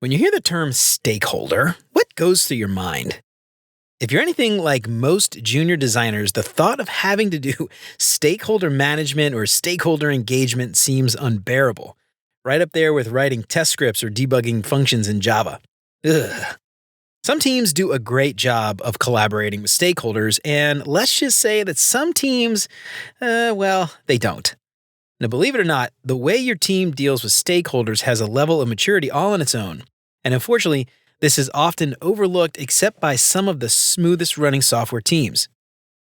When you hear the term stakeholder, what goes through your mind? If you're anything like most junior designers, the thought of having to do stakeholder management or stakeholder engagement seems unbearable. Right up there with writing test scripts or debugging functions in Java. Ugh. Some teams do a great job of collaborating with stakeholders, and let's just say that some teams, they don't. Now, believe it or not, the way your team deals with stakeholders has a level of maturity all on its own. And unfortunately, this is often overlooked except by some of the smoothest running software teams.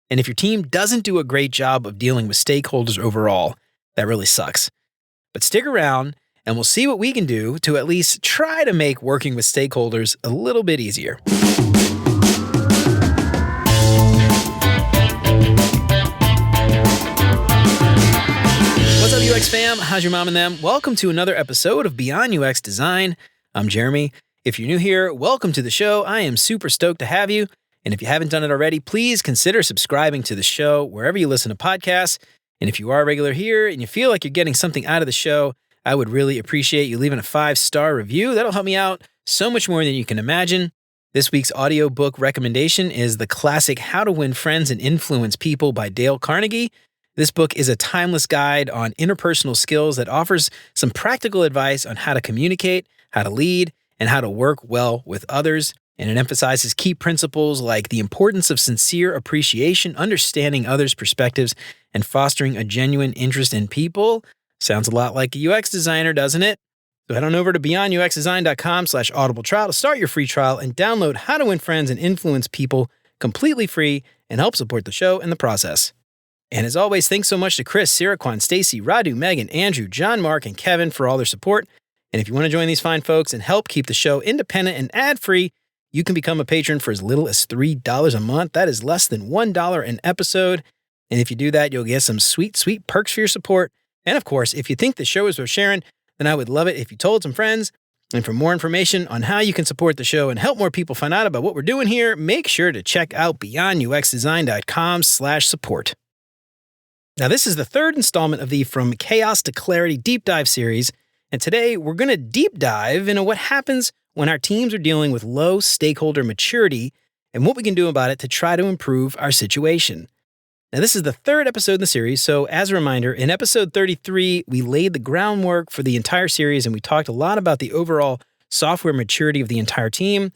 And if your team doesn't do a great job of dealing with stakeholders overall, that really sucks. But stick around and we'll see what we can do to at least try to make working with stakeholders a little bit easier. What's up, UX fam? How's your mom and them? Welcome to another episode of Beyond UX Design. I'm Jeremy. If you're new here, welcome to the show. I am super stoked to have you. And if you haven't done it already, please consider subscribing to the show wherever you listen to podcasts. And if you are a regular here and you feel like you're getting something out of the show, I would really appreciate you leaving a 5-star review. That'll help me out so much more than you can imagine. This week's audiobook recommendation is the classic How to Win Friends and Influence People by Dale Carnegie. This book is a timeless guide on interpersonal skills that offers some practical advice on how to communicate, how to lead, and how to work well with others. And it emphasizes key principles like the importance of sincere appreciation, understanding others' perspectives, and fostering a genuine interest in people. Sounds a lot like a UX designer, doesn't it? So head on over to beyonduxdesign.com/audible trial to start your free trial and download How to Win Friends and Influence People completely free and help support the show in the process. And as always, thanks so much to Chris, Siraquan, Stacy, Radu, Megan, Andrew, John, Mark, and Kevin for all their support. And if you want to join these fine folks and help keep the show independent and ad-free, you can become a patron for as little as $3 a month. That is less than $1 an episode. And if you do that, you'll get some sweet, sweet perks for your support. And of course, if you think the show is worth sharing, then I would love it if you told some friends. And for more information on how you can support the show and help more people find out about what we're doing here, make sure to check out beyonduxdesign.com/support. Now, this is the third installment of the From Chaos to Clarity Deep Dive series. And today we're going to deep dive into what happens when our teams are dealing with low stakeholder maturity and what we can do about it to try to improve our situation. Now, this is the third episode in the series, so as a reminder, in episode 33, we laid the groundwork for the entire series and we talked a lot about the overall software maturity of the entire team.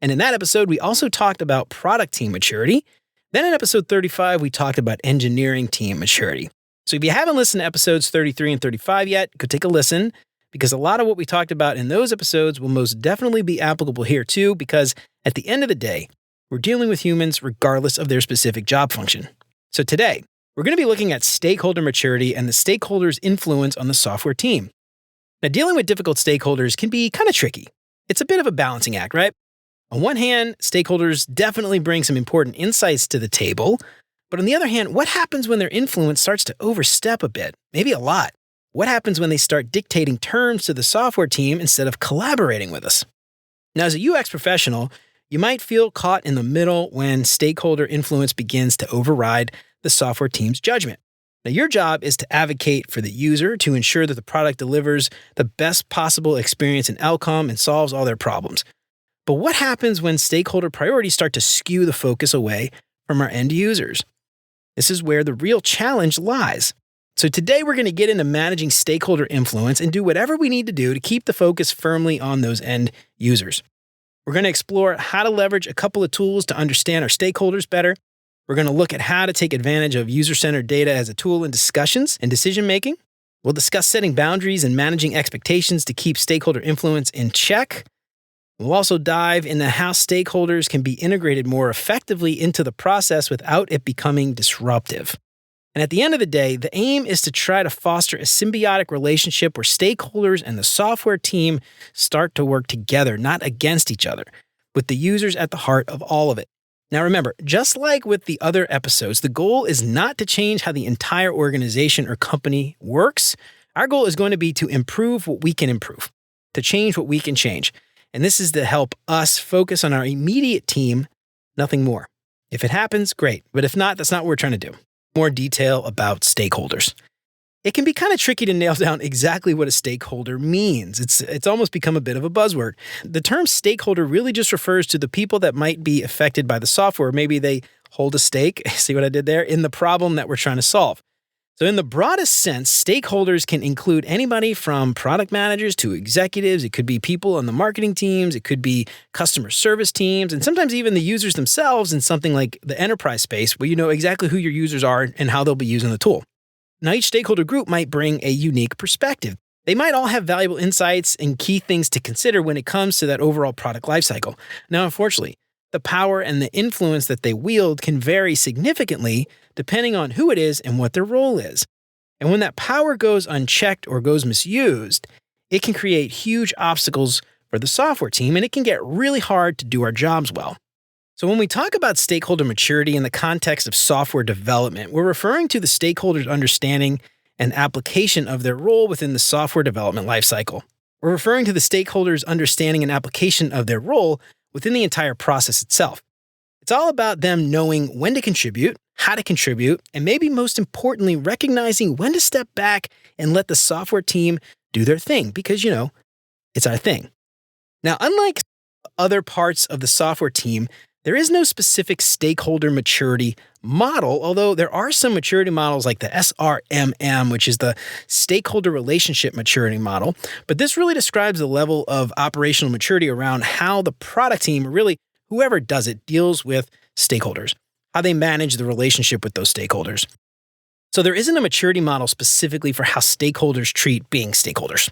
And in that episode, we also talked about product team maturity. Then in episode 35, we talked about engineering team maturity. So if you haven't listened to episodes 33 and 35 yet, go take a listen, because a lot of what we talked about in those episodes will most definitely be applicable here too, because at the end of the day, we're dealing with humans regardless of their specific job function. So today, we're going to be looking at stakeholder maturity and the stakeholders' influence on the software team. Now, dealing with difficult stakeholders can be kind of tricky. It's a bit of a balancing act, right? On one hand, stakeholders definitely bring some important insights to the table. But on the other hand, what happens when their influence starts to overstep a bit, maybe a lot? What happens when they start dictating terms to the software team instead of collaborating with us? Now, as a UX professional, you might feel caught in the middle when stakeholder influence begins to override the software team's judgment. Now, your job is to advocate for the user to ensure that the product delivers the best possible experience and outcome and solves all their problems. But what happens when stakeholder priorities start to skew the focus away from our end users? This is where the real challenge lies. So today we're going to get into managing stakeholder influence and do whatever we need to do to keep the focus firmly on those end users. We're going to explore how to leverage a couple of tools to understand our stakeholders better. We're going to look at how to take advantage of user-centered data as a tool in discussions and decision-making. We'll discuss setting boundaries and managing expectations to keep stakeholder influence in check. We'll also dive into how stakeholders can be integrated more effectively into the process without it becoming disruptive. And at the end of the day, the aim is to try to foster a symbiotic relationship where stakeholders and the software team start to work together, not against each other, with the users at the heart of all of it. Now remember, just like with the other episodes, the goal is not to change how the entire organization or company works. Our goal is going to be to improve what we can improve, to change what we can change. And this is to help us focus on our immediate team, nothing more. If it happens, great. But if not, that's not what we're trying to do. More detail about stakeholders. It can be kind of tricky to nail down exactly what a stakeholder means. It's almost become a bit of a buzzword. The term stakeholder really just refers to the people that might be affected by the software. Maybe they hold a stake, see what I did there, in the problem that we're trying to solve. So in the broadest sense, stakeholders can include anybody from product managers to executives. It could be people on the marketing teams. It could be customer service teams, and sometimes even the users themselves in something like the enterprise space, where you know exactly who your users are and how they'll be using the tool. Now, each stakeholder group might bring a unique perspective. They might all have valuable insights and key things to consider when it comes to that overall product lifecycle. Now, unfortunately, the power and the influence that they wield can vary significantly depending on who it is and what their role is. And when that power goes unchecked or goes misused, it can create huge obstacles for the software team, and it can get really hard to do our jobs well. So when we talk about stakeholder maturity in the context of software development, we're referring to the stakeholders' understanding and application of their role within the software development lifecycle. We're referring to the stakeholders' understanding and application of their role within the entire process itself. It's all about them knowing when to contribute, how to contribute, and maybe most importantly, recognizing when to step back and let the software team do their thing, because, it's our thing. Now, unlike other parts of the software team, there is no specific stakeholder maturity model, although there are some maturity models like the SRMM, which is the Stakeholder Relationship Maturity Model. But this really describes the level of operational maturity around how the product team, or really whoever does it, deals with stakeholders, how they manage the relationship with those stakeholders. So there isn't a maturity model specifically for how stakeholders treat being stakeholders.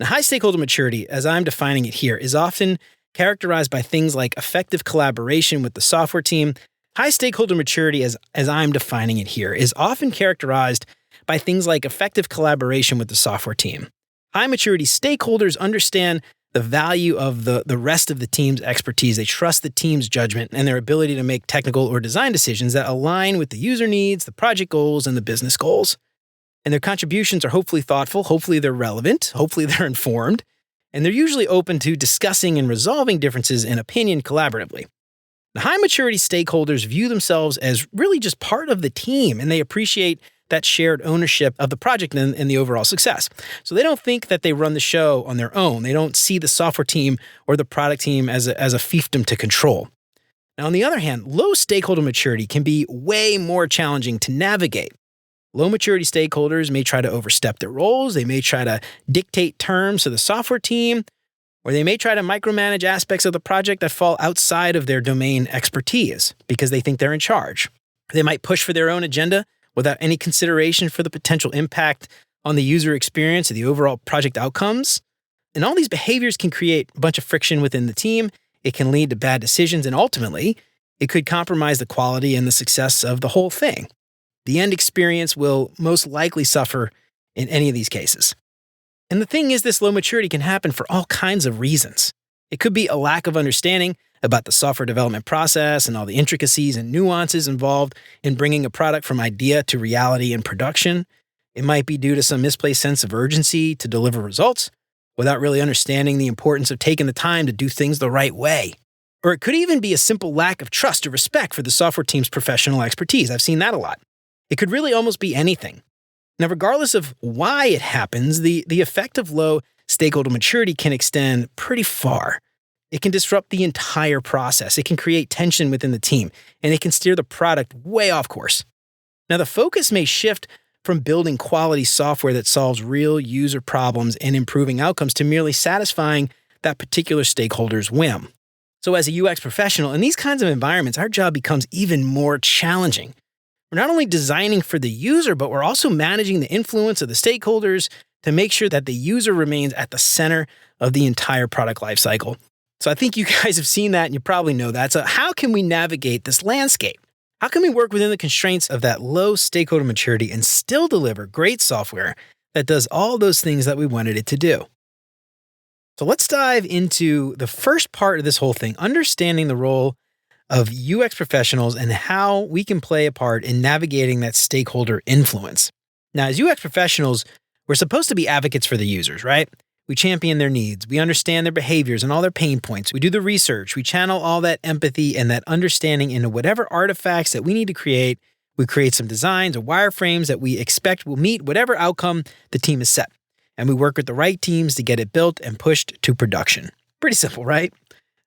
Now, high stakeholder maturity, as I'm defining it here, is often characterized by things like effective collaboration with the software team. High stakeholder maturity, as I'm defining it here, is often characterized by things like effective collaboration with the software team. High maturity stakeholders understand the value of the rest of the team's expertise. They trust the team's judgment and their ability to make technical or design decisions that align with the user needs, the project goals, and the business goals. And their contributions are hopefully thoughtful, hopefully they're relevant, hopefully they're informed, and they're usually open to discussing and resolving differences in opinion collaboratively. The high maturity stakeholders view themselves as really just part of the team, and they appreciate that shared ownership of the project and the overall success. So they don't think that they run the show on their own. They don't see the software team or the product team as a fiefdom to control. Now, on the other hand, low stakeholder maturity can be way more challenging to navigate. Low maturity stakeholders may try to overstep their roles. They may try to dictate terms to the software team, or they may try to micromanage aspects of the project that fall outside of their domain expertise because they think they're in charge. They might push for their own agenda without any consideration for the potential impact on the user experience or the overall project outcomes. And all these behaviors can create a bunch of friction within the team. It can lead to bad decisions, and ultimately, it could compromise the quality and the success of the whole thing. The end experience will most likely suffer in any of these cases. And the thing is, this low maturity can happen for all kinds of reasons. It could be a lack of understanding about the software development process and all the intricacies and nuances involved in bringing a product from idea to reality and production. It might be due to some misplaced sense of urgency to deliver results without really understanding the importance of taking the time to do things the right way. Or it could even be a simple lack of trust or respect for the software team's professional expertise. I've seen that a lot. It could really almost be anything. Now, regardless of why it happens, the effect of low stakeholder maturity can extend pretty far. It can disrupt the entire process. It can create tension within the team, and it can steer the product way off course. Now, the focus may shift from building quality software that solves real user problems and improving outcomes to merely satisfying that particular stakeholder's whim. So as a UX professional, in these kinds of environments, our job becomes even more challenging. We're not only designing for the user, but we're also managing the influence of the stakeholders to make sure that the user remains at the center of the entire product lifecycle. So I think you guys have seen that and you probably know that. So how can we navigate this landscape? How can we work within the constraints of that low stakeholder maturity and still deliver great software that does all those things that we wanted it to do? So let's dive into the first part of this whole thing, understanding the role of UX professionals and how we can play a part in navigating that stakeholder influence. Now, as UX professionals, we're supposed to be advocates for the users, right? We champion their needs. We understand their behaviors and all their pain points. We do the research. We channel all that empathy and that understanding into whatever artifacts that we need to create We create some designs or wireframes that we expect will meet whatever outcome the team has set. And we work with the right teams to get it built and pushed to production. Pretty simple, right?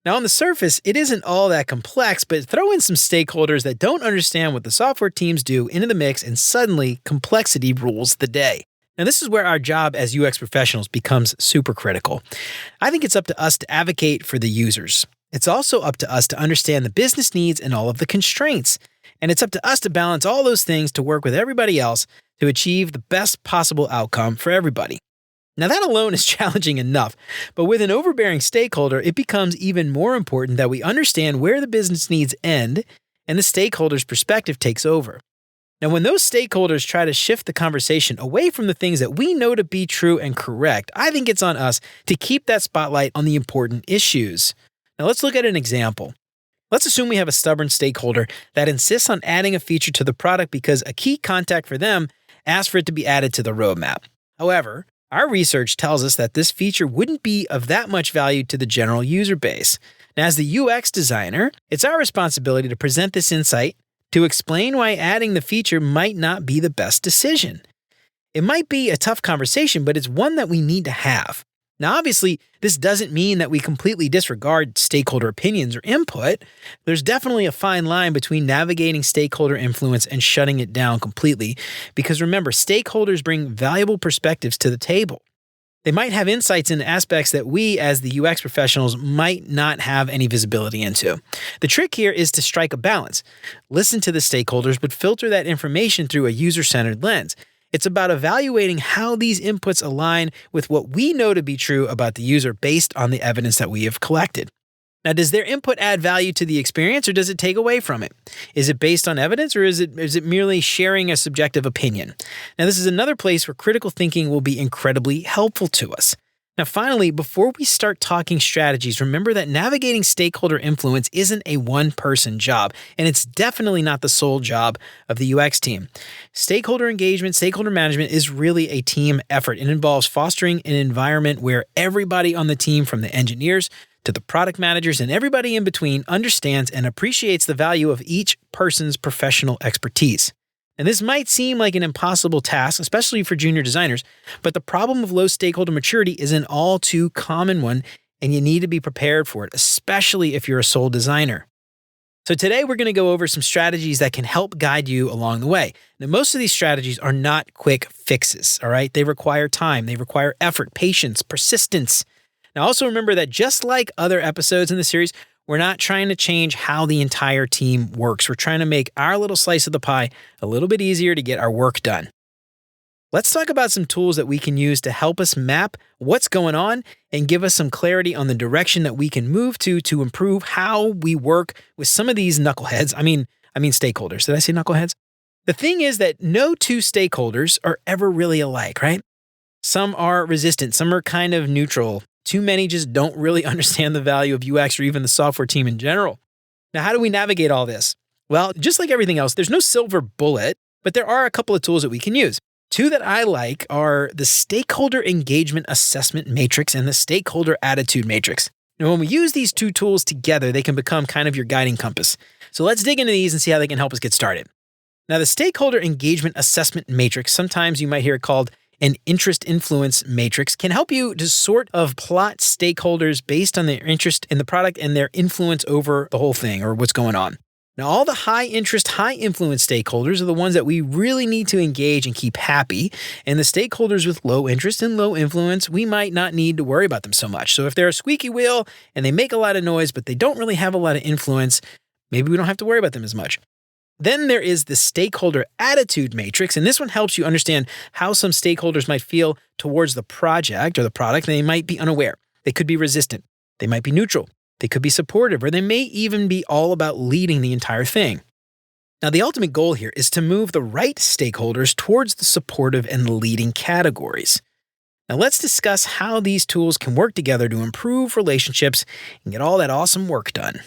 Now, on the surface, it isn't all that complex, but throw in some stakeholders that don't understand what the software teams do into the mix, and suddenly complexity rules the day. Now, this is where our job as UX professionals becomes super critical. I think it's up to us to advocate for the users. It's also up to us to understand the business needs and all of the constraints. And it's up to us to balance all those things to work with everybody else to achieve the best possible outcome for everybody. Now, that alone is challenging enough, but with an overbearing stakeholder, it becomes even more important that we understand where the business needs end and the stakeholder's perspective takes over. Now, when those stakeholders try to shift the conversation away from the things that we know to be true and correct, I think it's on us to keep that spotlight on the important issues. Now, let's look at an example. Let's assume we have a stubborn stakeholder that insists on adding a feature to the product because a key contact for them asked for it to be added to the roadmap. However, our research tells us that this feature wouldn't be of that much value to the general user base. Now, as the UX designer, it's our responsibility to present this insight to explain why adding the feature might not be the best decision. It might be a tough conversation, but it's one that we need to have. Now, obviously, this doesn't mean that we completely disregard stakeholder opinions or input. There's definitely a fine line between navigating stakeholder influence and shutting it down completely, because remember, stakeholders bring valuable perspectives to the table. They might have insights into aspects that we, as the UX professionals, might not have any visibility into. The trick here is to strike a balance. Listen to the stakeholders, but filter that information through a user-centered lens. It's about evaluating how these inputs align with what we know to be true about the user based on the evidence that we have collected. Now, does their input add value to the experience or does it take away from it? Is it based on evidence or is it merely sharing a subjective opinion? Now, this is another place where critical thinking will be incredibly helpful to us. Now, finally, before we start talking strategies, remember that navigating stakeholder influence isn't a one-person job, and it's definitely not the sole job of the UX team. Stakeholder engagement, stakeholder management is really a team effort. It involves fostering an environment where everybody on the team, from the engineers to the product managers and everybody in between, understands and appreciates the value of each person's professional expertise. And this might seem like an impossible task, especially for junior designers, but the problem of low stakeholder maturity is an all too common one, and you need to be prepared for it, especially if you're a sole designer. So today we're going to go over some strategies that can help guide you along the way. Now, most of these strategies are not quick fixes, all right? They require time, they require effort, patience, persistence. Now, also remember that just like other episodes in the series, we're not trying to change how the entire team works. We're trying to make our little slice of the pie a little bit easier to get our work done. Let's talk about some tools that we can use to help us map what's going on and give us some clarity on the direction that we can move to improve how we work with some of these knuckleheads. I mean stakeholders. Did I say knuckleheads? The thing is that no two stakeholders are ever really alike, right? Some are resistant, some are kind of neutral. Too many just don't really understand the value of UX or even the software team in general. Now, how do we navigate all this? Well, just like everything else, there's no silver bullet, but there are a couple of tools that we can use. Two that I like are the Stakeholder Engagement Assessment Matrix and the Stakeholder Attitude Matrix. Now, when we use these two tools together, they can become kind of your guiding compass. So let's dig into these and see how they can help us get started. Now, the Stakeholder Engagement Assessment Matrix, sometimes you might hear it called an interest influence matrix, can help you to sort of plot stakeholders based on their interest in the product and their influence over the whole thing or what's going on. Now, all the high interest, high influence stakeholders are the ones that we really need to engage and keep happy. And the stakeholders with low interest and low influence, we might not need to worry about them so much. So if they're a squeaky wheel and they make a lot of noise, but they don't really have a lot of influence, maybe we don't have to worry about them as much. Then there is the Stakeholder Attitude Matrix, and this one helps you understand how some stakeholders might feel towards the project or the product, and they might be unaware. They could be resistant. They might be neutral. They could be supportive, or they may even be all about leading the entire thing. Now, the ultimate goal here is to move the right stakeholders towards the supportive and leading categories. Now, let's discuss how these tools can work together to improve relationships and get all that awesome work done.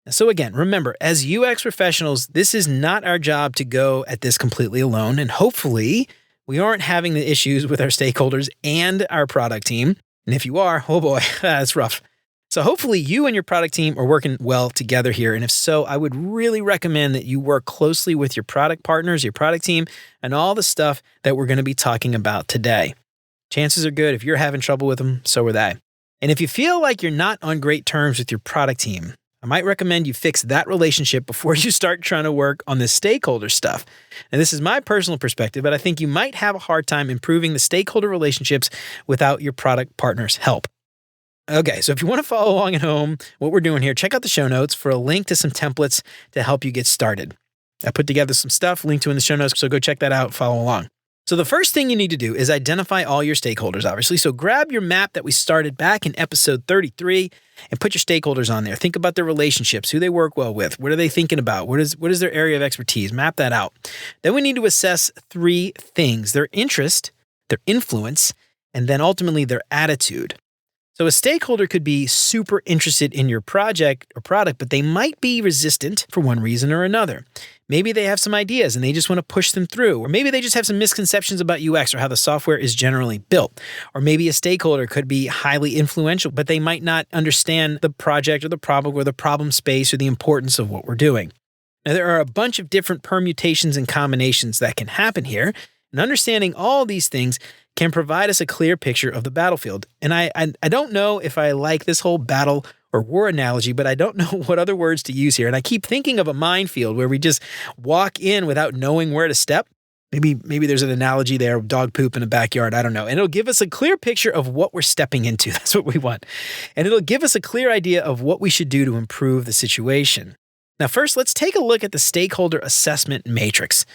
So again, remember, as UX professionals, this is not our job to go at this completely alone, and hopefully we aren't having the issues with our stakeholders and our product team. And if you are, oh boy, that's rough. So hopefully you and your product team are working well together here. And if so, I would really recommend that you work closely with your product partners, your product team, and all the stuff that we're going to be talking about today. Chances are good if you're having trouble with them, so are they. And if you feel like you're not on great terms with your product team, I might recommend you fix that relationship before you start trying to work on this stakeholder stuff. And this is my personal perspective, but I think you might have a hard time improving the stakeholder relationships without your product partner's help. Okay, so if you want to follow along at home, what we're doing here, check out the show notes for a link to some templates to help you get started. I put together some stuff, linked to in the show notes, so go check that out, follow along. So the first thing you need to do is identify all your stakeholders, obviously. So grab your map that we started back in episode 33 and put your stakeholders on there. Think about their relationships, who they work well with, what are they thinking about, what is their area of expertise, map that out. Then we need to assess three things: their interest, their influence, and then ultimately their attitude. So a stakeholder could be super interested in your project or product, but they might be resistant for one reason or another. Maybe they have some ideas and they just want to push them through. Or maybe they just have some misconceptions about UX or how the software is generally built. Or maybe a stakeholder could be highly influential, but they might not understand the project or the problem space or the importance of what we're doing. Now, there are a bunch of different permutations and combinations that can happen here. And understanding all these things can provide us a clear picture of the battlefield. And I don't know if I like this whole battle or war analogy, but I don't know what other words to use here. And I keep thinking of a minefield where we just walk in without knowing where to step. Maybe there's an analogy there, dog poop in a backyard, I don't know. And it'll give us a clear picture of what we're stepping into. That's what we want. And it'll give us a clear idea of what we should do to improve the situation. Now, first, let's take a look at the stakeholder assessment matrix.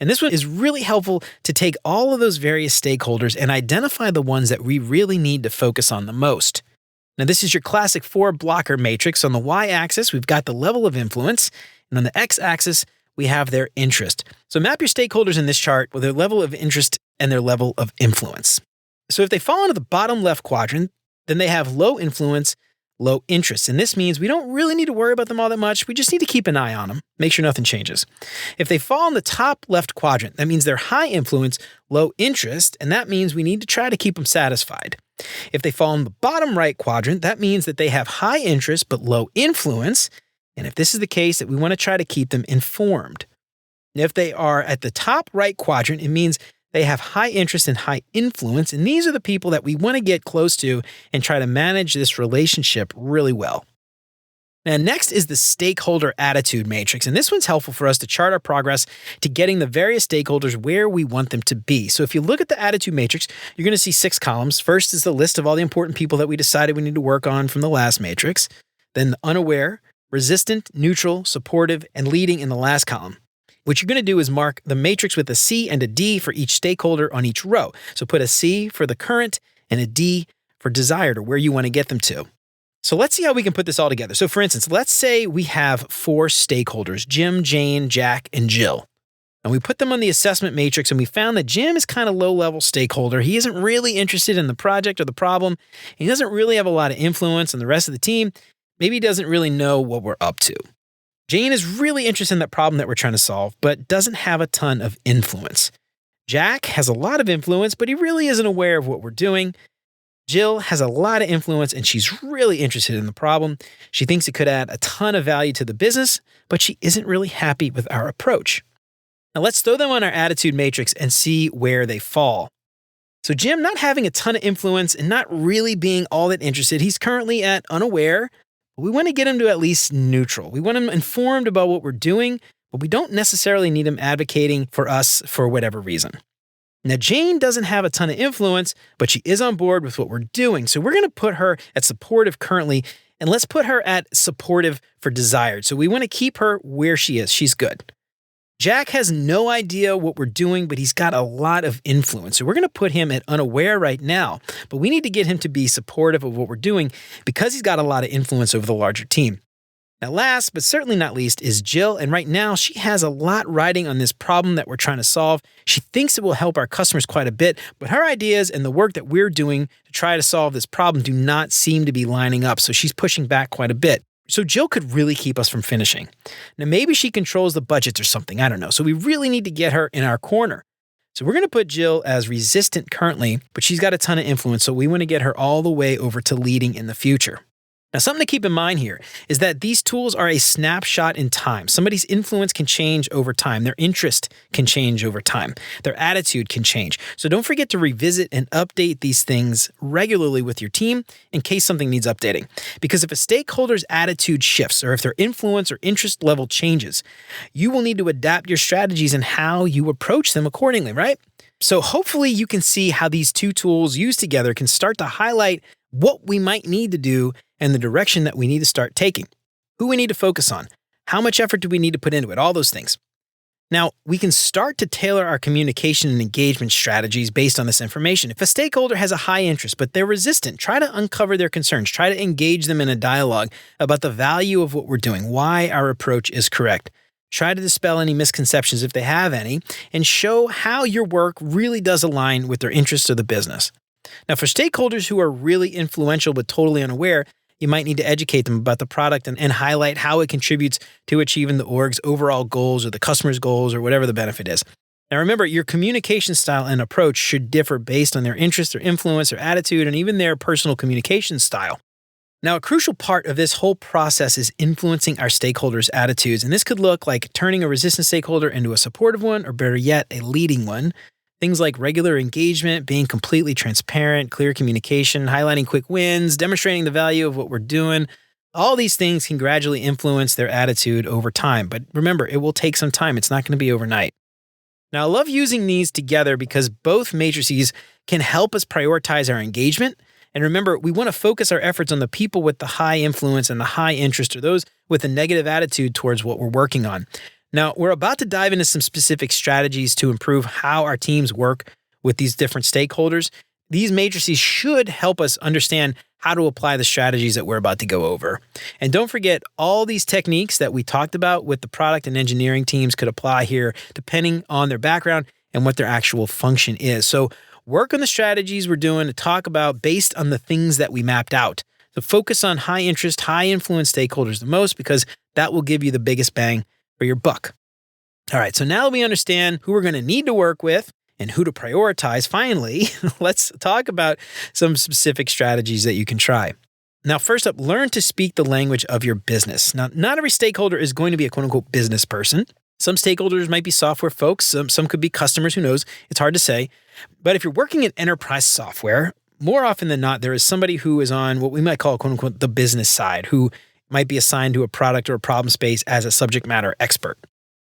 And this one is really helpful to take all of those various stakeholders and identify the ones that we really need to focus on the most. Now, this is your classic 4-blocker matrix. On the y-axis, we've got the level of influence, and on the x-axis, we have their interest. So map your stakeholders in this chart with their level of interest and their level of influence. So if they fall into the bottom left quadrant, then they have low influence, low interest. And this means we don't really need to worry about them all that much. We just need to keep an eye on them, make sure nothing changes. If they fall in the top left quadrant, that means they're high influence, low interest, and that means we need to try to keep them satisfied. If they fall in the bottom right quadrant, that means that they have high interest but low influence. And if this is the case, that we want to try to keep them informed. And if they are at the top right quadrant, it means they have high interest and high influence, and these are the people that we want to get close to and try to manage this relationship really well. Now, next is the stakeholder attitude matrix, and this one's helpful for us to chart our progress to getting the various stakeholders where we want them to be. So if you look at the attitude matrix, you're going to see 6 columns. First is the list of all the important people that we decided we need to work on from the last matrix. Then the unaware, resistant, neutral, supportive, and leading in the last column. What you're going to do is mark the matrix with a C and a D for each stakeholder on each row. So put a C for the current and a D for desired, or where you want to get them to. So let's see how we can put this all together. So for instance, let's say we have 4 stakeholders: Jim, Jane, Jack, and Jill. And we put them on the assessment matrix, and we found that Jim is kind of low-level stakeholder. He isn't really interested in the project or the problem. He doesn't really have a lot of influence on the rest of the team. Maybe he doesn't really know what we're up to. Jane is really interested in that problem that we're trying to solve, but doesn't have a ton of influence. Jack has a lot of influence, but he really isn't aware of what we're doing. Jill has a lot of influence, and she's really interested in the problem. She thinks it could add a ton of value to the business, but she isn't really happy with our approach. Now let's throw them on our attitude matrix and see where they fall. So Jim, not having a ton of influence and not really being all that interested, he's currently at unaware. We want to get him to at least neutral. We want him informed about what we're doing, but we don't necessarily need him advocating for us for whatever reason. Now, Jane doesn't have a ton of influence, but she is on board with what we're doing. So we're going to put her at supportive currently, and let's put her at supportive for desired. So we want to keep her where she is. She's good. Jack has no idea what we're doing, but he's got a lot of influence. So we're going to put him at unaware right now, but we need to get him to be supportive of what we're doing because he's got a lot of influence over the larger team. Now, last but certainly not least is Jill, and right now she has a lot riding on this problem that we're trying to solve. She thinks it will help our customers quite a bit, but her ideas and the work that we're doing to try to solve this problem do not seem to be lining up, so she's pushing back quite a bit. So Jill could really keep us from finishing. Now, maybe she controls the budgets or something, I don't know. So we really need to get her in our corner. So we're going to put Jill as resistant currently, but she's got a ton of influence, so we want to get her all the way over to leading in the future. Now, something to keep in mind here is that these tools are a snapshot in time. Somebody's influence can change over time. Their interest can change over time. Their attitude can change. So don't forget to revisit and update these things regularly with your team in case something needs updating. Because if a stakeholder's attitude shifts or if their influence or interest level changes, you will need to adapt your strategies and how you approach them accordingly, right? So hopefully you can see how these two tools used together can start to highlight what we might need to do and the direction that we need to start taking, who we need to focus on, how much effort do we need to put into it, all those things. Now, we can start to tailor our communication and engagement strategies based on this information. If a stakeholder has a high interest, but they're resistant, try to uncover their concerns, try to engage them in a dialogue about the value of what we're doing, why our approach is correct. Try to dispel any misconceptions if they have any, and show how your work really does align with their interests of the business. Now, for stakeholders who are really influential but totally unaware, you might need to educate them about the product and highlight how it contributes to achieving the org's overall goals or the customer's goals or whatever the benefit is. Now, remember, your communication style and approach should differ based on their interests, their influence, their attitude, and even their personal communication style. Now, a crucial part of this whole process is influencing our stakeholders' attitudes, and this could look like turning a resistant stakeholder into a supportive one, or better yet, a leading one. Things like regular engagement, being completely transparent, clear communication, highlighting quick wins, demonstrating the value of what we're doing. All these things can gradually influence their attitude over time. But remember, it will take some time. It's not going to be overnight. Now, I love using these together because both matrices can help us prioritize our engagement. And remember, we want to focus our efforts on the people with the high influence and the high interest, or those with a negative attitude towards what we're working on. Now, we're about to dive into some specific strategies to improve how our teams work with these different stakeholders. These matrices should help us understand how to apply the strategies that we're about to go over. And don't forget, all these techniques that we talked about with the product and engineering teams could apply here depending on their background and what their actual function is. So work on the strategies we're doing to talk about based on the things that we mapped out. So focus on high interest, high influence stakeholders the most because that will give you the biggest bang for your buck. All right, so now that we understand who we're going to need to work with and who to prioritize, finally, let's talk about some specific strategies that you can try. Now, first up, learn to speak the language of your business. Now, not every stakeholder is going to be a quote-unquote business person. Some stakeholders might be software folks. Some could be customers. Who knows? It's hard to say. But if you're working in enterprise software, more often than not, there is somebody who is on what we might call quote-unquote the business side, who might be assigned to a product or a problem space as a subject matter expert.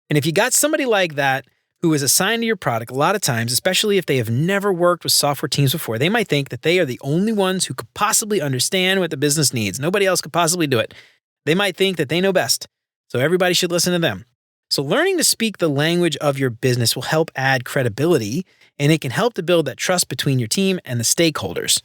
And if you got somebody like that who is assigned to your product, a lot of times, especially if they have never worked with software teams before, they might think that they are the only ones who could possibly understand what the business needs. Nobody else could possibly do it. They might think that they know best, so everybody should listen to them. So learning to speak the language of your business will help add credibility, and it can help to build that trust between your team and the stakeholders.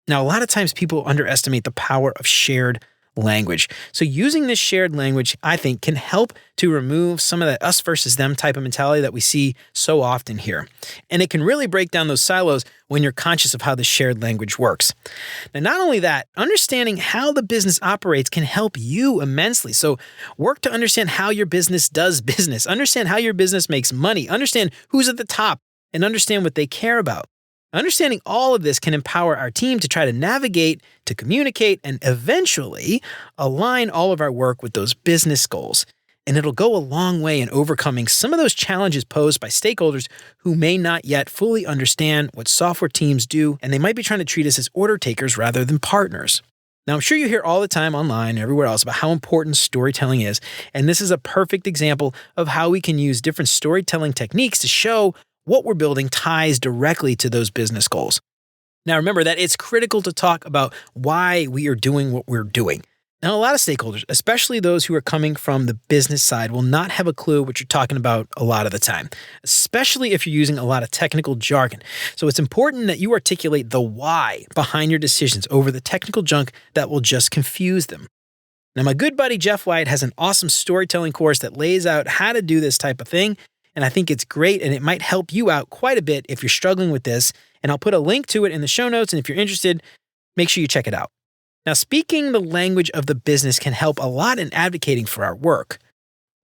Now, a lot of times people underestimate the power of shared language. So using this shared language, I think, can help to remove some of that us versus them type of mentality that we see so often here. And it can really break down those silos when you're conscious of how the shared language works. Now, not only that, understanding how the business operates can help you immensely. So work to understand how your business does business, understand how your business makes money, understand who's at the top, and understand what they care about. Understanding all of this can empower our team to try to navigate, to communicate, and eventually align all of our work with those business goals. And it'll go a long way in overcoming some of those challenges posed by stakeholders who may not yet fully understand what software teams do, and they might be trying to treat us as order takers rather than partners. Now, I'm sure you hear all the time online and everywhere else about how important storytelling is, and this is a perfect example of how we can use different storytelling techniques to show what we're building ties directly to those business goals. Now, remember that it's critical to talk about why we are doing what we're doing. Now, a lot of stakeholders, especially those who are coming from the business side, will not have a clue what you're talking about a lot of the time, especially if you're using a lot of technical jargon. So it's important that you articulate the why behind your decisions over the technical junk that will just confuse them. Now, my good buddy Jeff White has an awesome storytelling course that lays out how to do this type of thing. And I think it's great, and it might help you out quite a bit if you're struggling with this. And I'll put a link to it in the show notes, and if you're interested, make sure you check it out. Now, speaking the language of the business can help a lot in advocating for our work.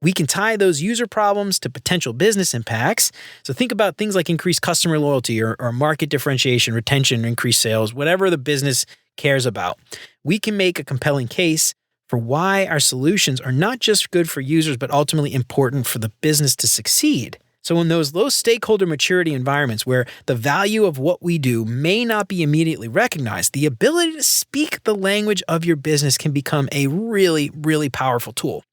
We can tie those user problems to potential business impacts. So think about things like increased customer loyalty or market differentiation, retention, increased sales, whatever the business cares about. We can make a compelling case for why our solutions are not just good for users, but ultimately important for the business to succeed. So in those low stakeholder maturity environments where the value of what we do may not be immediately recognized, the ability to speak the language of your business can become a really, really powerful tool.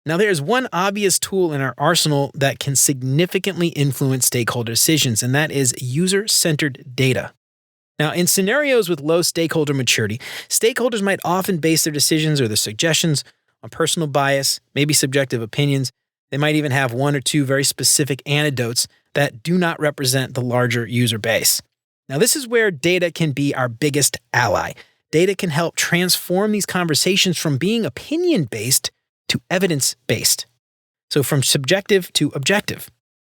Now, there's one obvious tool in our arsenal that can significantly influence stakeholder decisions, and that is user-centered data. Now, in scenarios with low stakeholder maturity, stakeholders might often base their decisions or their suggestions on personal bias, maybe subjective opinions. They might even have one or two very specific anecdotes that do not represent the larger user base. Now, this is where data can be our biggest ally. Data can help transform these conversations from being opinion-based to evidence-based. So from subjective to objective.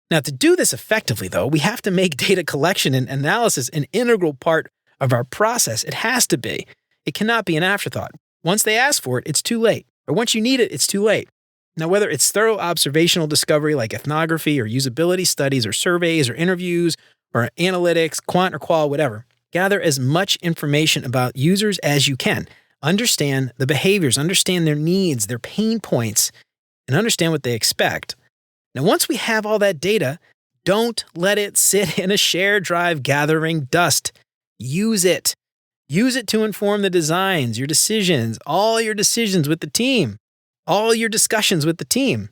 Now, to do this effectively, though, we have to make data collection and analysis an integral part of our process. It has to be. It cannot be an afterthought. Once they ask for it, it's too late. Or once you need it, it's too late. Now, whether it's thorough observational discovery like ethnography or usability studies or surveys or interviews or analytics, quant or qual, whatever, gather as much information about users as you can. Understand the behaviors, understand their needs, their pain points, and understand what they expect. Now, once we have all that data, don't let it sit in a shared drive gathering dust. Use it. Use it to inform the designs, your decisions, all your decisions with the team, all your discussions with the team.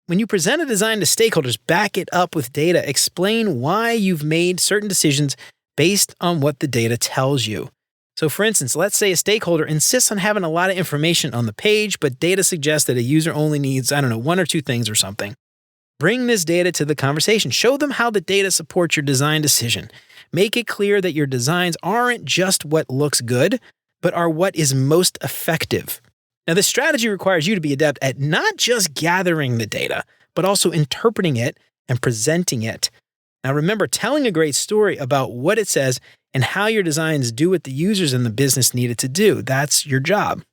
When you present a design to stakeholders, back it up with data. Explain why you've made certain decisions based on what the data tells you. So for instance, let's say a stakeholder insists on having a lot of information on the page, but data suggests that a user only needs, one or two things or something. Bring this data to the conversation. Show them how the data supports your design decision. Make it clear that your designs aren't just what looks good, but are what is most effective. Now, this strategy requires you to be adept at not just gathering the data, but also interpreting it and presenting it. Now, remember, telling a great story about what it says and how your designs do what the users in the business need it to do. That's your job.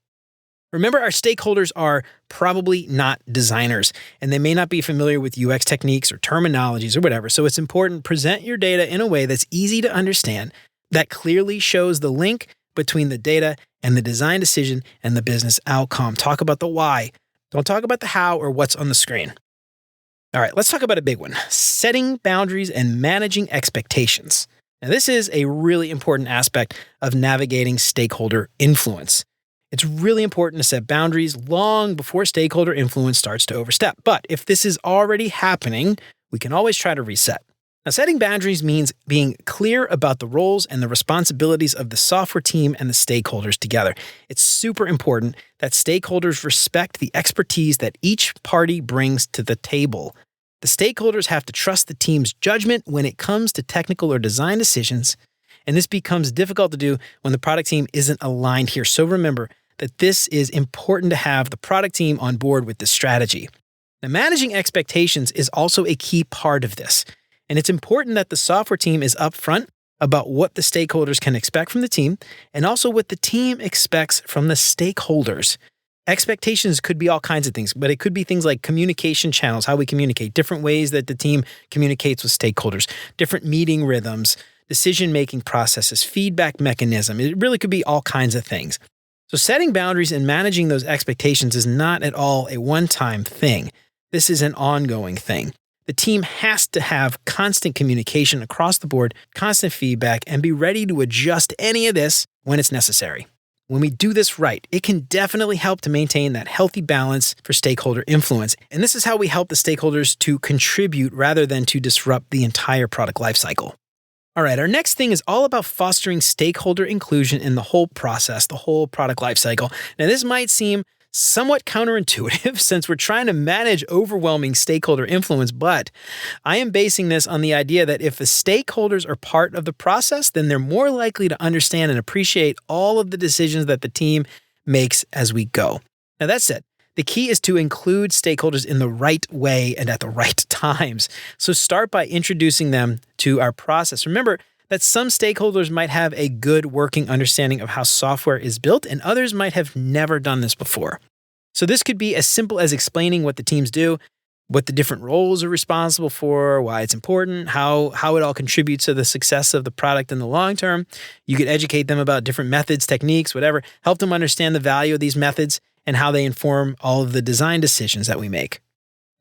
Remember, our stakeholders are probably not designers, and they may not be familiar with UX techniques or terminologies or whatever, so it's important to present your data in a way that's easy to understand, that clearly shows the link between the data and the design decision and the business outcome. Talk about the why. Don't talk about the how or what's on the screen. All right, let's talk about a big one, setting boundaries and managing expectations. Now, this is a really important aspect of navigating stakeholder influence. It's really important to set boundaries long before stakeholder influence starts to overstep. But if this is already happening, we can always try to reset. Now, setting boundaries means being clear about the roles and the responsibilities of the software team and the stakeholders together. It's super important that stakeholders respect the expertise that each party brings to the table. The stakeholders have to trust the team's judgment when it comes to technical or design decisions, and this becomes difficult to do when the product team isn't aligned here. So remember that this is important to have the product team on board with this strategy. Now, managing expectations is also a key part of this, and it's important that the software team is upfront about what the stakeholders can expect from the team and also what the team expects from the stakeholders. Expectations could be all kinds of things, but it could be things like communication channels, how we communicate, different ways that the team communicates with stakeholders, different meeting rhythms, decision-making processes, feedback mechanism. It really could be all kinds of things. So setting boundaries and managing those expectations is not at all a one-time thing. This is an ongoing thing. The team has to have constant communication across the board, constant feedback, and be ready to adjust any of this when it's necessary. When we do this right, it can definitely help to maintain that healthy balance for stakeholder influence. And this is how we help the stakeholders to contribute rather than to disrupt the entire product lifecycle. All right, our next thing is all about fostering stakeholder inclusion in the whole process, the whole product lifecycle. Now, this might seem somewhat counterintuitive since we're trying to manage overwhelming stakeholder influence, but I am basing this on the idea that if the stakeholders are part of the process, then they're more likely to understand and appreciate all of the decisions that the team makes as we go. Now, that said, the key is to include stakeholders in the right way and at the right times. So start by introducing them to our process. Remember that some stakeholders might have a good working understanding of how software is built, and others might have never done this before. So this could be as simple as explaining what the teams do, what the different roles are responsible for, why it's important, how it all contributes to the success of the product in the long term. You could educate them about different methods, techniques, whatever, help them understand the value of these methods and how they inform all of the design decisions that we make.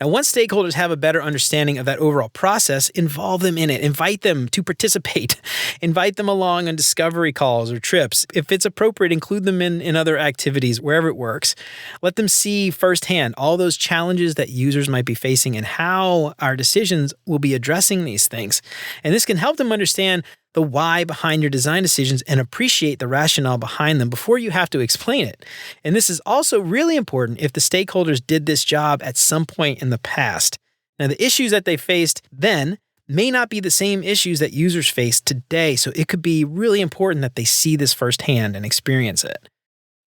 Now, once stakeholders have a better understanding of that overall process, involve them in it. Invite them to participate. Invite them along on discovery calls or trips. If it's appropriate, include them in other activities, wherever it works. Let them see firsthand all those challenges that users might be facing and how our decisions will be addressing these things. And this can help them understand the why behind your design decisions and appreciate the rationale behind them before you have to explain it. And this is also really important if the stakeholders did this job at some point in the past. Now, the issues that they faced then may not be the same issues that users face today, so it could be really important that they see this firsthand and experience it.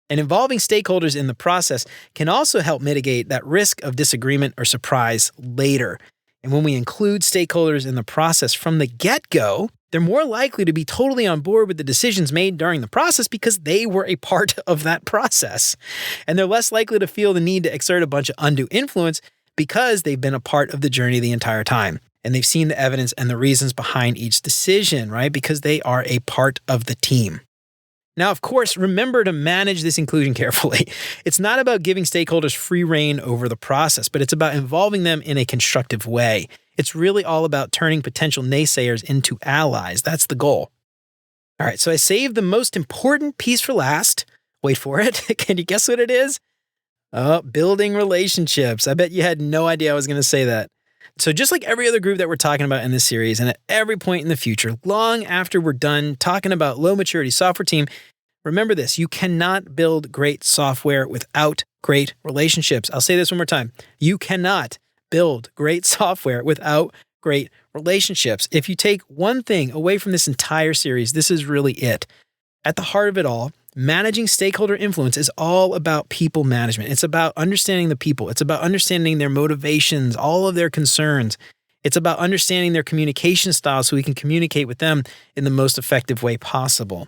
And involving stakeholders in the process can also help mitigate that risk of disagreement or surprise later. And when we include stakeholders in the process from the get-go, they're more likely to be totally on board with the decisions made during the process because they were a part of that process. And they're less likely to feel the need to exert a bunch of undue influence because they've been a part of the journey the entire time. And they've seen the evidence and the reasons behind each decision, right? Because they are a part of the team. Now, of course, remember to manage this inclusion carefully. It's not about giving stakeholders free rein over the process, but it's about involving them in a constructive way. It's really all about turning potential naysayers into allies. That's the goal. All right, so I saved the most important piece for last. Wait for it. Can you guess what it is? Oh, building relationships. I bet you had no idea I was going to say that. So just like every other group that we're talking about in this series, and at every point in the future, long after we're done talking about low maturity software team, remember this: you cannot build great software without great relationships. I'll say this one more time. You cannot build great software without great relationships. If you take one thing away from this entire series, this is really it. At the heart of it all, managing stakeholder influence is all about people management. It's about understanding the people. It's about understanding their motivations, all of their concerns. It's about understanding their communication style so we can communicate with them in the most effective way possible.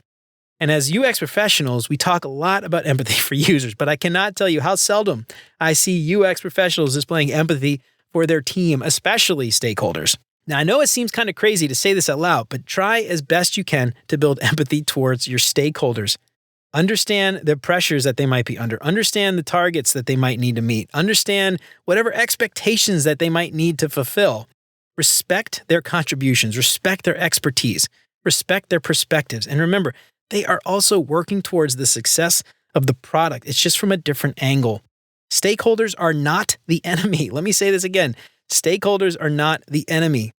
And as UX professionals, we talk a lot about empathy for users, but I cannot tell you how seldom I see UX professionals displaying empathy for their team, especially stakeholders. Now, I know it seems kind of crazy to say this out loud, but try as best you can to build empathy towards your stakeholders. Understand the pressures that they might be under. Understand the targets that they might need to meet. Understand whatever expectations that they might need to fulfill. Respect their contributions. Respect their expertise. Respect their perspectives. And remember, they are also working towards the success of the product. It's just from a different angle. Stakeholders are not the enemy. Let me say this again. Stakeholders are not the enemy.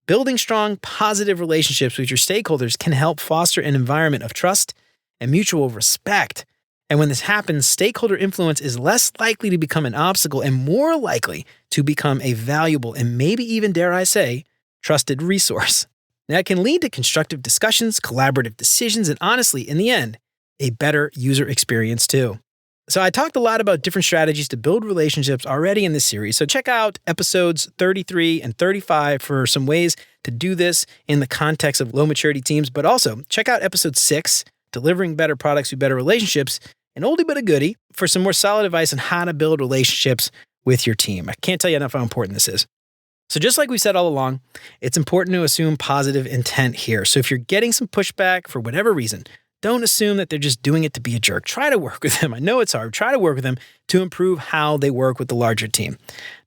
Building strong, positive relationships with your stakeholders can help foster an environment of trust and mutual respect. And when this happens, stakeholder influence is less likely to become an obstacle and more likely to become a valuable and maybe even, dare I say, trusted resource. Now, it can lead to constructive discussions, collaborative decisions, and honestly, in the end, a better user experience too. So I talked a lot about different strategies to build relationships already in this series. So check out episodes 33 and 35 for some ways to do this in the context of low maturity teams. But also check out episode 6, Delivering Better Products Through Better Relationships, an oldie but a goodie, for some more solid advice on how to build relationships with your team. I can't tell you enough how important this is. So just like we said all along, it's important to assume positive intent here. So if you're getting some pushback for whatever reason, don't assume that they're just doing it to be a jerk. Try to work with them. I know it's hard. Try to work with them to improve how they work with the larger team.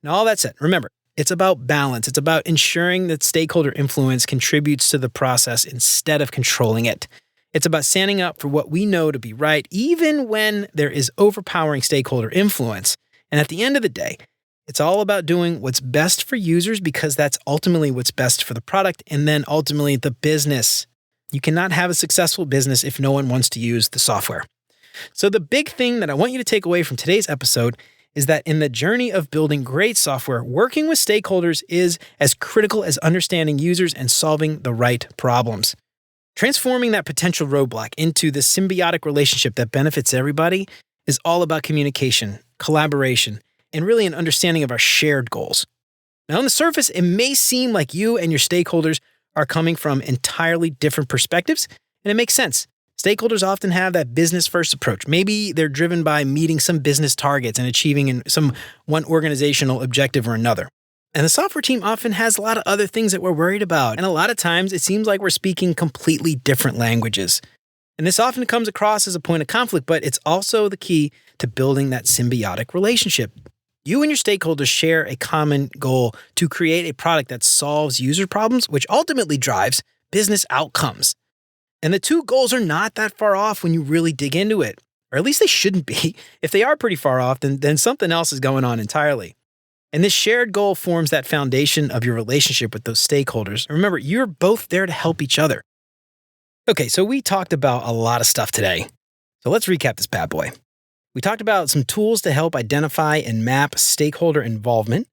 Now, all that said, remember, it's about balance. It's about ensuring that stakeholder influence contributes to the process instead of controlling it. It's about standing up for what we know to be right, even when there is overpowering stakeholder influence. And at the end of the day, it's all about doing what's best for users because that's ultimately what's best for the product and then ultimately the business. You cannot have a successful business if no one wants to use the software. So the big thing that I want you to take away from today's episode is that in the journey of building great software, working with stakeholders is as critical as understanding users and solving the right problems. Transforming that potential roadblock into the symbiotic relationship that benefits everybody is all about communication, collaboration, and really an understanding of our shared goals. Now, on the surface, it may seem like you and your stakeholders are coming from entirely different perspectives, and it makes sense. Stakeholders often have that business-first approach. Maybe they're driven by meeting some business targets and achieving some one organizational objective or another. And the software team often has a lot of other things that we're worried about. And a lot of times it seems like we're speaking completely different languages. And this often comes across as a point of conflict, but it's also the key to building that symbiotic relationship. You and your stakeholders share a common goal to create a product that solves user problems, which ultimately drives business outcomes. And the two goals are not that far off when you really dig into it. Or at least they shouldn't be. If they are pretty far off, then something else is going on entirely. And this shared goal forms that foundation of your relationship with those stakeholders. Remember, you're both there to help each other. Okay, so we talked about a lot of stuff today. So let's recap this bad boy. We talked about some tools to help identify and map stakeholder involvement.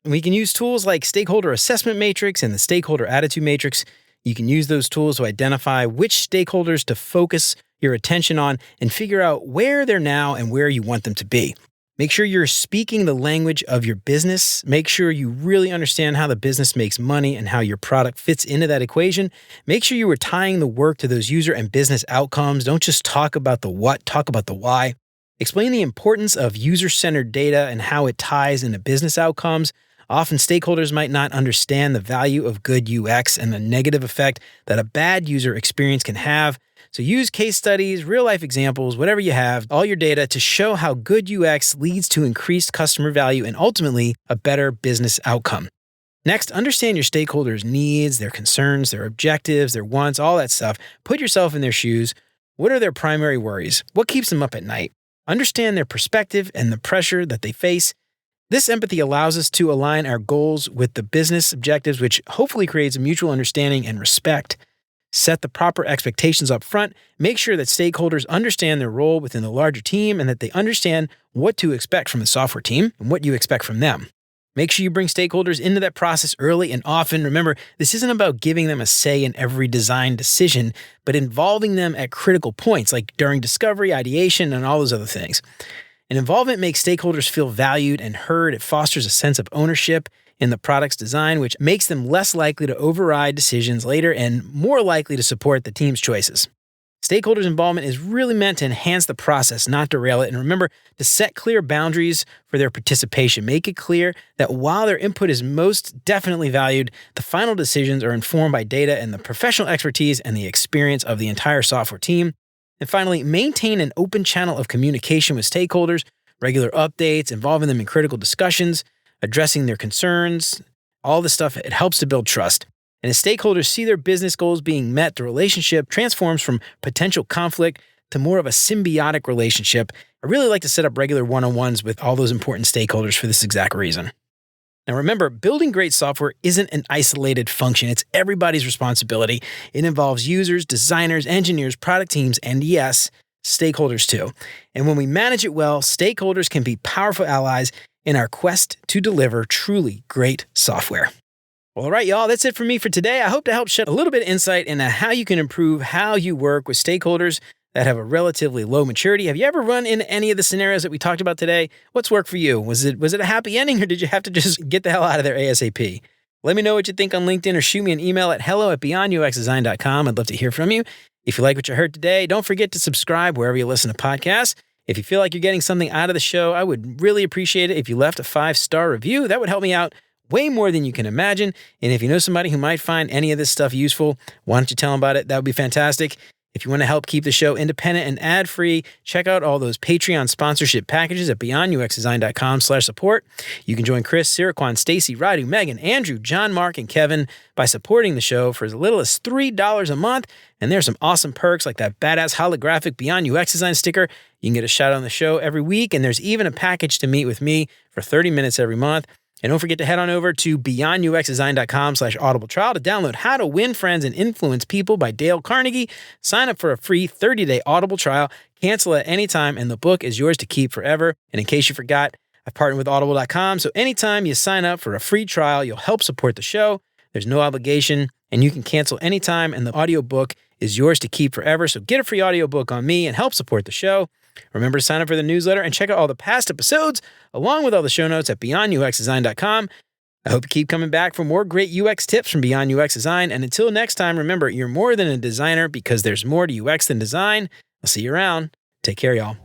And we can use tools like Stakeholder Assessment Matrix and the Stakeholder Attitude Matrix. You can use those tools to identify which stakeholders to focus your attention on and figure out where they're now and where you want them to be. Make sure you're speaking the language of your business. Make sure you really understand how the business makes money and how your product fits into that equation. Make sure you are tying the work to those user and business outcomes. Don't just talk about the what, talk about the why. Explain the importance of user-centered data and how it ties into business outcomes. Often stakeholders might not understand the value of good UX and the negative effect that a bad user experience can have. So use case studies, real-life examples, whatever you have, all your data to show how good UX leads to increased customer value and ultimately a better business outcome. Next, understand your stakeholders' needs, their concerns, their objectives, their wants, all that stuff. Put yourself in their shoes. What are their primary worries? What keeps them up at night? Understand their perspective and the pressure that they face. This empathy allows us to align our goals with the business objectives, which hopefully creates a mutual understanding and respect. Set the proper expectations up front. Make sure that stakeholders understand their role within the larger team and that they understand what to expect from the software team and what you expect from them. Make sure you bring stakeholders into that process early and often. Remember, this isn't about giving them a say in every design decision, but involving them at critical points like during discovery, ideation, and all those other things. And involvement makes stakeholders feel valued and heard. It fosters a sense of ownership in the product's design, which makes them less likely to override decisions later and more likely to support the team's choices. Stakeholders' involvement is really meant to enhance the process, not derail it. And remember to set clear boundaries for their participation. Make it clear that while their input is most definitely valued, the final decisions are informed by data and the professional expertise and the experience of the entire software team. And finally, maintain an open channel of communication with stakeholders, regular updates, involving them in critical discussions, addressing their concerns, all this stuff. It helps to build trust. And as stakeholders see their business goals being met, the relationship transforms from potential conflict to more of a symbiotic relationship. I really like to set up regular one-on-ones with all those important stakeholders for this exact reason. Now remember, building great software isn't an isolated function. It's everybody's responsibility. It involves users, designers, engineers, product teams, and yes, stakeholders too. And when we manage it well, stakeholders can be powerful allies in our quest to deliver truly great software. Well, all right, y'all, that's it for me for today. I hope to help shed a little bit of insight into how you can improve how you work with stakeholders that have a relatively low maturity. Have you ever run into any of the scenarios that we talked about today? What's worked for you? Was it a happy ending, or did you have to just get the hell out of there ASAP? Let me know what you think on LinkedIn or shoot me an email at hello@beyonduxdesign.com. I'd love to hear from you. If you like what you heard today, don't forget to subscribe wherever you listen to podcasts. If you feel like you're getting something out of the show, I would really appreciate it if you left a 5-star review. That would help me out way more than you can imagine. And if you know somebody who might find any of this stuff useful, why don't you tell them about it? That would be fantastic. If you want to help keep the show independent and ad-free, check out all those Patreon sponsorship packages at beyonduxdesign.com/support. You can join Chris, Siraquan, Stacy, Radu, Megan, Andrew, John, Mark, and Kevin by supporting the show for as little as $3 a month. And there's some awesome perks like that badass holographic Beyond UX Design sticker. You can get a shout out on the show every week. And there's even a package to meet with me for 30 minutes every month. And don't forget to head on over to beyonduxdesign.com/audible trial to download How to Win Friends and Influence People by Dale Carnegie. Sign up for a free 30-day Audible trial. Cancel at any time, and the book is yours to keep forever. And in case you forgot, I've partnered with audible.com, so anytime you sign up for a free trial, you'll help support the show. There's no obligation, and you can cancel anytime, and the audiobook is yours to keep forever. So get a free audiobook on me and help support the show. Remember to sign up for the newsletter and check out all the past episodes, along with all the show notes at beyonduxdesign.com. I hope you keep coming back for more great UX tips from Beyond UX Design. And until next time, remember, you're more than a designer because there's more to UX than design. I'll see you around. Take care, y'all.